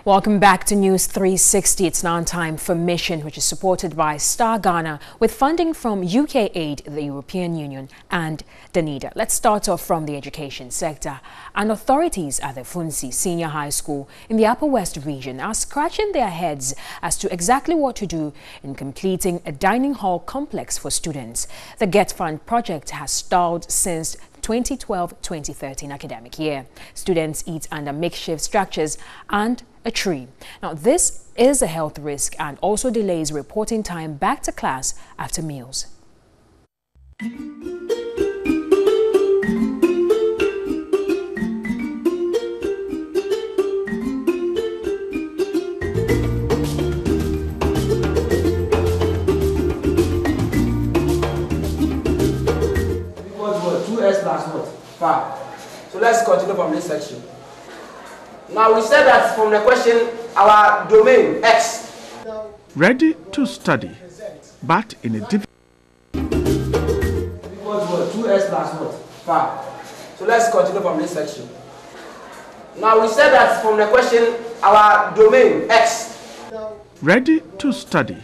Welcome back to News 360. It's now time for Mission, which is supported by Star Ghana with funding from UK Aid, the European Union and Danida. Let's start off from the education sector. And authorities at the Funsi Senior High School in the Upper West region are scratching their heads as to exactly what to do in completing a dining hall complex for students. The Get Fund project has stalled since 2012-2013 academic year. Students eat under makeshift structures and a tree. Now, this is a health risk and also delays reporting time back to class after meals. So let's continue from this section. Now we said that from the question, our domain X. Ready to study, but in a difficult. 2x plus what? 5. So let's continue from this section. Now we said that from the question, our domain X. Ready to study,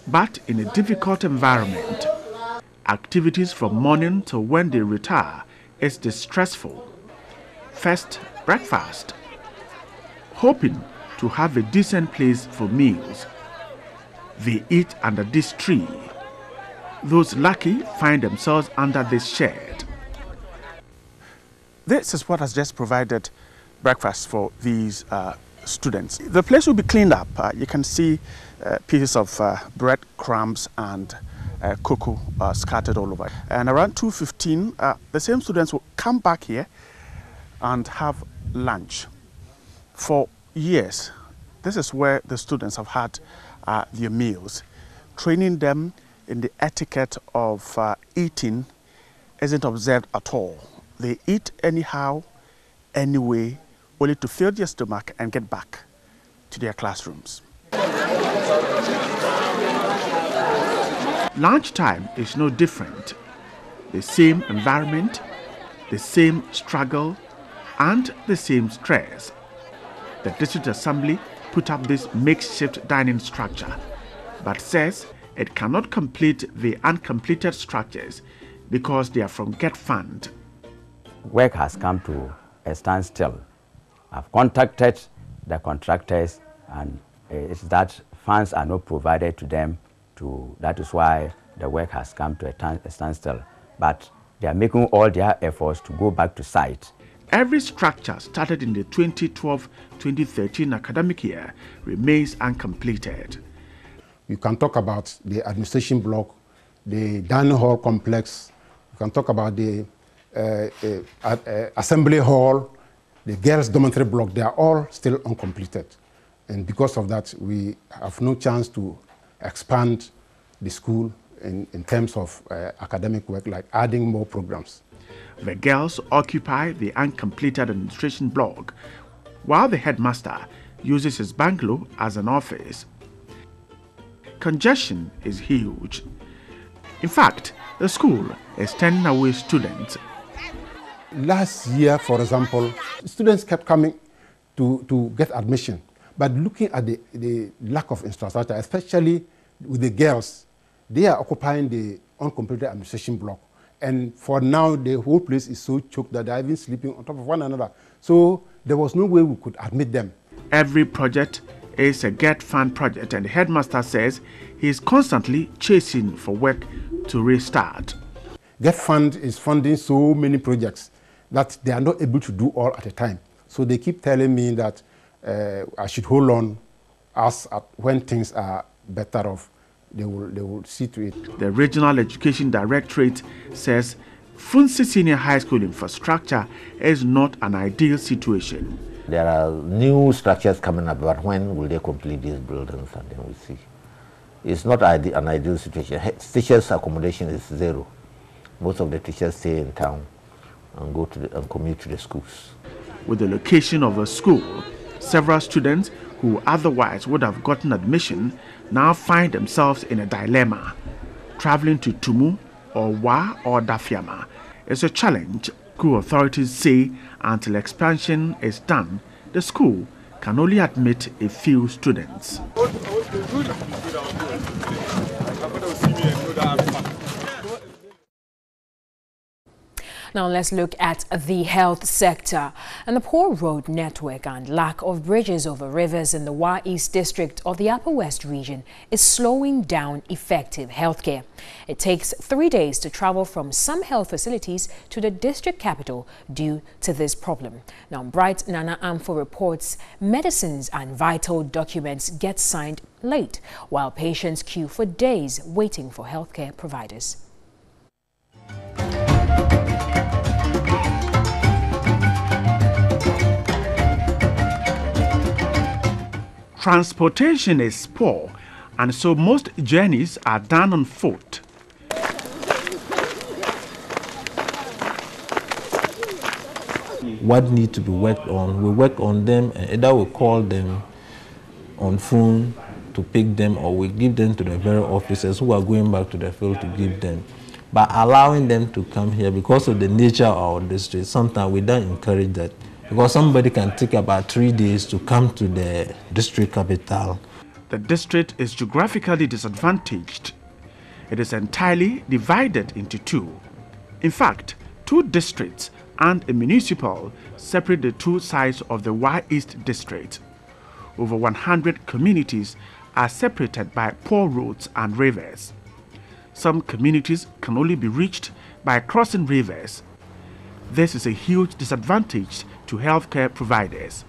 but in a difficult environment. Activities from morning till when they retire is distressful. First, breakfast. Hoping to have a decent place for meals. They eat under this tree. Those lucky find themselves under this shed. This is what has just provided breakfast for these students. The place will be cleaned up. You can see pieces of bread crumbs and cocoa scattered all over. And around 2:15, the same students will come back here and have lunch. For years, this is where the students have had their meals. Training them in the etiquette of eating isn't observed at all. They eat anyhow, anyway, only to fill their stomach and get back to their classrooms. Lunchtime is no different. The same environment, the same struggle, and the same stress. The district assembly put up this makeshift dining structure, but says it cannot complete the uncompleted structures because they are from Get Fund. Work has come to a standstill. I've contacted the contractors, and it's that funds are not provided to them. That is why the work has come to a standstill. But they are making all their efforts to go back to site. Every structure started in the 2012-2013 academic year remains uncompleted. You can talk about the administration block, the dining hall complex. You can talk about the assembly hall, the girls' dormitory block. They are all still uncompleted. And because of that, we have no chance to expand the school in terms of academic work, like adding more programs. The girls occupy the uncompleted administration block, while the headmaster uses his bungalow as an office. Congestion is huge. In fact, the school is turning away students. Last year, for example, students kept coming to get admission, but looking at the lack of infrastructure, especially with the girls, they are occupying the uncompleted administration block. And for now, the whole place is so choked that they are even sleeping on top of one another. So there was no way we could admit them. Every project is a Get Fund project, and the headmaster says he is constantly chasing for work to restart. Get Fund is funding so many projects that they are not able to do all at a time. So they keep telling me that I should hold on when things are better off. They will see to it. The Regional Education Directorate says Funsi Senior High School infrastructure is not an ideal situation. There are new structures coming up, but when will they complete these buildings, and then we'll see. It's not an ideal situation. Teachers' accommodation is zero. Most of the teachers stay in town and commute to the schools. With the location of a school, several students who otherwise would have gotten admission now find themselves in a dilemma. Traveling to Tumu or Wa or Dafiama is a challenge. School authorities say until expansion is done, the school can only admit a few students. Now let's look at the health sector. And the poor road network and lack of bridges over rivers in the Wa East district of the Upper West region is slowing down effective healthcare. It takes 3 days to travel from some health facilities to the district capital due to this problem. Now, Bright Nana Amfo reports medicines and vital documents get signed late, while patients queue for days waiting for healthcare providers. Transportation is poor, and so most journeys are done on foot. What needs to be worked on, we work on them, and either we call them on phone to pick them, or we give them to the very officers who are going back to the field to give them. But allowing them to come here because of the nature of our district, sometimes we don't encourage that. Because somebody can take about 3 days to come to the district capital. The district is geographically disadvantaged. It is entirely divided into two. In fact, 2 districts and a municipal separate the 2 sides of the Wa East district. Over 100 communities are separated by poor roads and rivers. Some communities can only be reached by crossing rivers. This is a huge disadvantage to healthcare providers.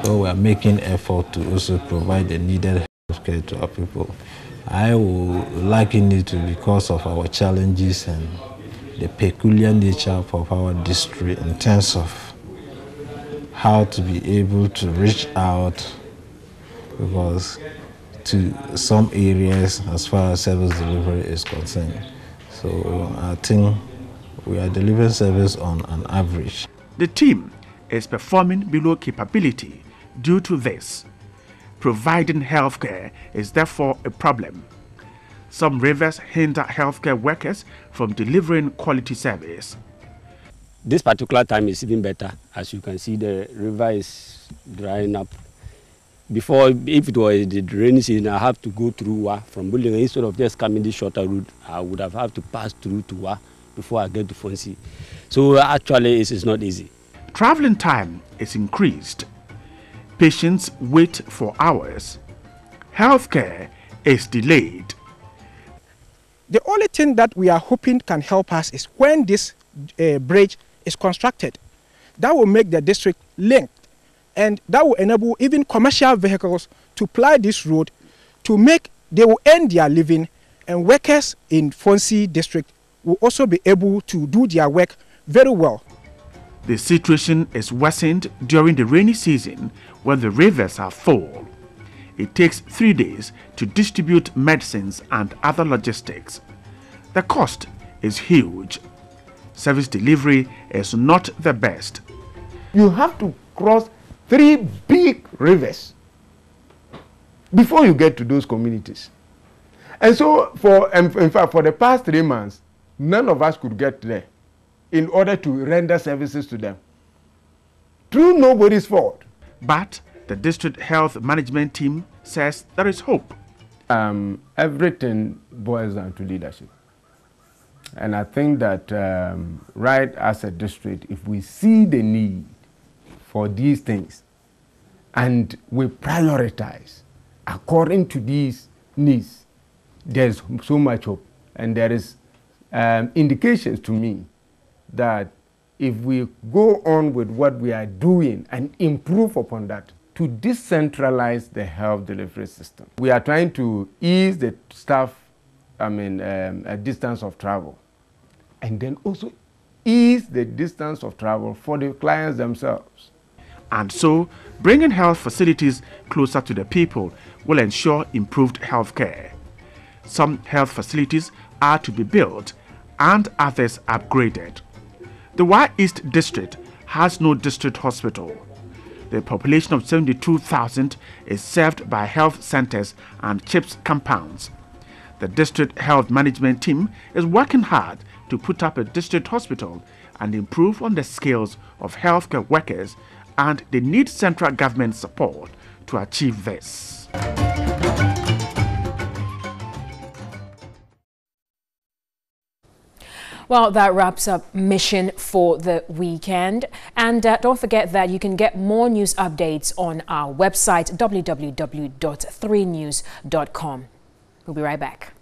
So we are making effort to also provide the needed healthcare to our people. I would liken it to because of our challenges and the peculiar nature of our district in terms of how to be able to reach out, because to some areas as far as service delivery is concerned. So I think we are delivering service on an average. The team is performing below capability due to this. Providing healthcare is therefore a problem. Some rivers hinder healthcare workers from delivering quality service. This particular time is even better. As you can see, the river is drying up. Before, if it was the rainy season, I have to go through Wa from Building. Instead of just coming this shorter route, I would have had to pass through to Wa before I get to Funsi. So actually, it is not easy. Traveling time is increased. Patients wait for hours. Healthcare is delayed. The only thing that we are hoping can help us is when this bridge is constructed. That will make the district linked, and that will enable even commercial vehicles to ply this road they will earn their living, and workers in Funsi district will also be able to do their work very well. The situation is worsened during the rainy season when the rivers are full. It takes 3 days to distribute medicines and other logistics. The cost is huge. Service delivery is not the best. You have to cross 3 big rivers before you get to those communities. And so, in fact, for the past 3 months, none of us could get there in order to render services to them. Through nobody's fault. But the district health management team says there is hope. Everything boils down to leadership. And I think that right as a district, if we see the need for these things and we prioritize according to these needs, there's so much hope. And there is indications to me that if we go on with what we are doing and improve upon that, to decentralize the health delivery system. We are trying to ease the staff, a distance of travel, and then also ease the distance of travel for the clients themselves. And so, bringing health facilities closer to the people will ensure improved health care. Some health facilities are to be built and others upgraded. The Wa East district has no district hospital. The population of 72,000 is served by health centers and CHIPS compounds. The district health management team is working hard to put up a district hospital and improve on the skills of healthcare workers, and they need central government support to achieve this. Well, that wraps up Mission for the weekend. And don't forget that you can get more news updates on our website, www.3news.com. We'll be right back.